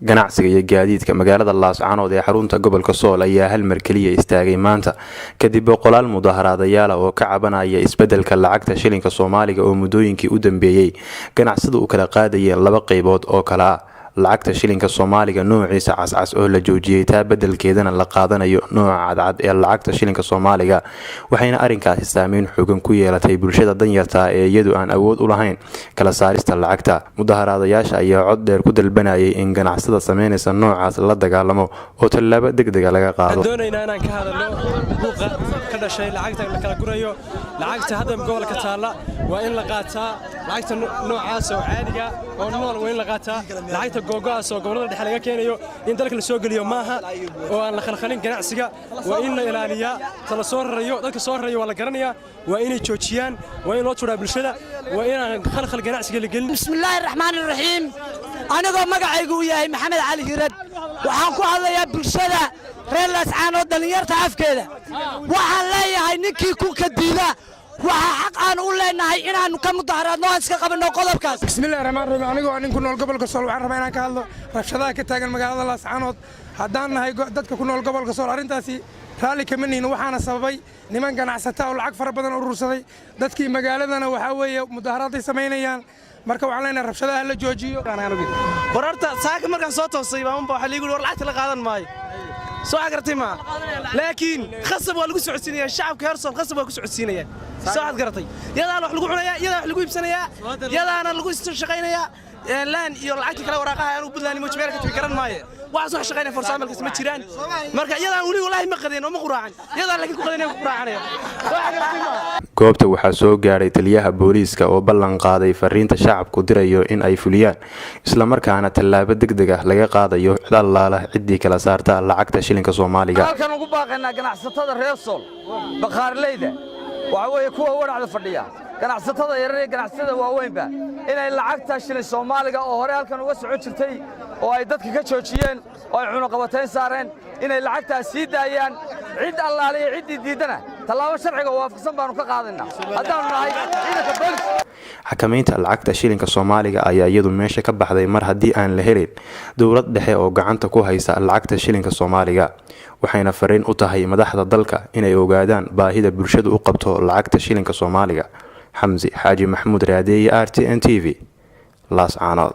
ganacsiga iyo gaadiidka magaalada Laascaanood ee xarunta gobolka Sool ayaa hal mar kaliya istaagay maanta kadib boqolaal mudaharaadayaal oo ka cabanaya isbedelka lacagta shilinka Soomaaliga oo muddooyinkii u dambeeyay ganacsiyadu u kala qaadayeen laba qaybood oo kala lacagta shilinka Soomaaliga noociisa cascas oo la joojiyay taa bedelkeedana la qaadanayo nooca cadcad ee lacagta shilinka Soomaaliga waxayna arrinkaasi saameyn xooggan ku yeelatay bulshada danyarta ee iyadu aan awood u lahayn kala saarista lacagta mudaharaadayaasha ayaa cod dheer ku dalbanayay in ganacsiyada sameynaysa noocaas la dagaalamo oo tallaabo degdeg ah laga qaado doonaynaa inaan ka hadalno buuqa ka dhashay lacagta la kala gurayo lacagta hadda gobolka taala waa in la qaataa lacagta noocaas oo caadiga oo nool waa in la qaataa lacagta go'aas oo gobolada dhexe laga keenayo in dalka la soo geliyo maaha oo aan la khalkhalin ganacsiga waa in la ilaaliyaa tala soo rarayo dadka soo rarayo waa la garanayaa waa inay joojiyaan waa in loo tuuraa bulshada waa in aan khalkhal ganacsiga la gelin bismillaahir rahmaanir rahiim anagoo magacaygu yahay maxamed cali hirad waxaan ku hadlayaa bulshada reer Laascaanood dhalinyarta afkeeda waxaan leeyahay ninkii ku kadiida waxa xaq aan u leenahay inaan ka mudaharaadno aan iska qabano qodobkaas bismillaahir rahmaanir rahiim anigoo aan ku nool gobolka Sool waxaan rabaa inaan ka hadlo rabshadaha ka taagan magaalada Laascaanood haddaan nahay dadka ku nool gobolka Sool arrintaasi raali kama nihin waxaana sababay niman ganacsato oo lacag fara badan urursaday dadkii magaaladana waxa weeye mudaharaad ay sameynayaan marka waxaan leenahay rabshadaha la joojiyo wararta saaka markaan soo toosay baan waxa liigu war lacagta la qaadan maayo soo agartay ma laakiin khasab waa lagu socodsiinaya shacabka Heersoon khasab waa ku socodsiinaya soo agartay yadaan wax lagu cunaya yadaan wax lagu iibsanaya yadaan lagu shaqeynaya laan iyo lacagta kala waraaqaha aan u budlaani ma jmeelka tii garan maayo waxa soo shaqeynaya farsamalkiis ma jiraan marka yadaan wali wallahi ma qadeen oo ma quraacan yadaan laakiin ku qadeen ku quraacanaya soo agartay ma goobta waxaa soo gaaray taliyaha booliiska oo ballan qaaday fariinta shacabku dirayo in ay fuliyaan isla markaana tallaabo degdeg ah laga qaadayo cidaalaala cidii kala saarta lacagta shilinka Soomaaliga halkan ugu baaqaynaa ganacsatada reer Sool baqaarleyda waxa weeye kuwa waracda fadhiya ganacsatada yaryar iyo ganacsatada waaweynba inay lacagta shilin Soomaaliga oo hore halkan uga socon jirtay oo ay dadka ka joojiyeen oo ay cunaqabateyn saareen inay lacagtaas sii daayaan cid allaaliye cidii diidana talaabo sharciga waafaqsan baanu ka qaadinaa haddaan nahay ciidanka booliska xakamaynta lacagta shilinka Soomaaliga ayaa iyadu meesha ka baxday mar haddii aan la helin dawlad dhexe oo gacanta ku haysa lacagta shilinka Soomaaliga waxayna fariin u tahay madaxda dalka inay ogaadaan baahida bulshadu u qabto lacagta shilinka Soomaaliga Xamsi Xaaji Maxamuud Raadeeye RTN TV Laascaanood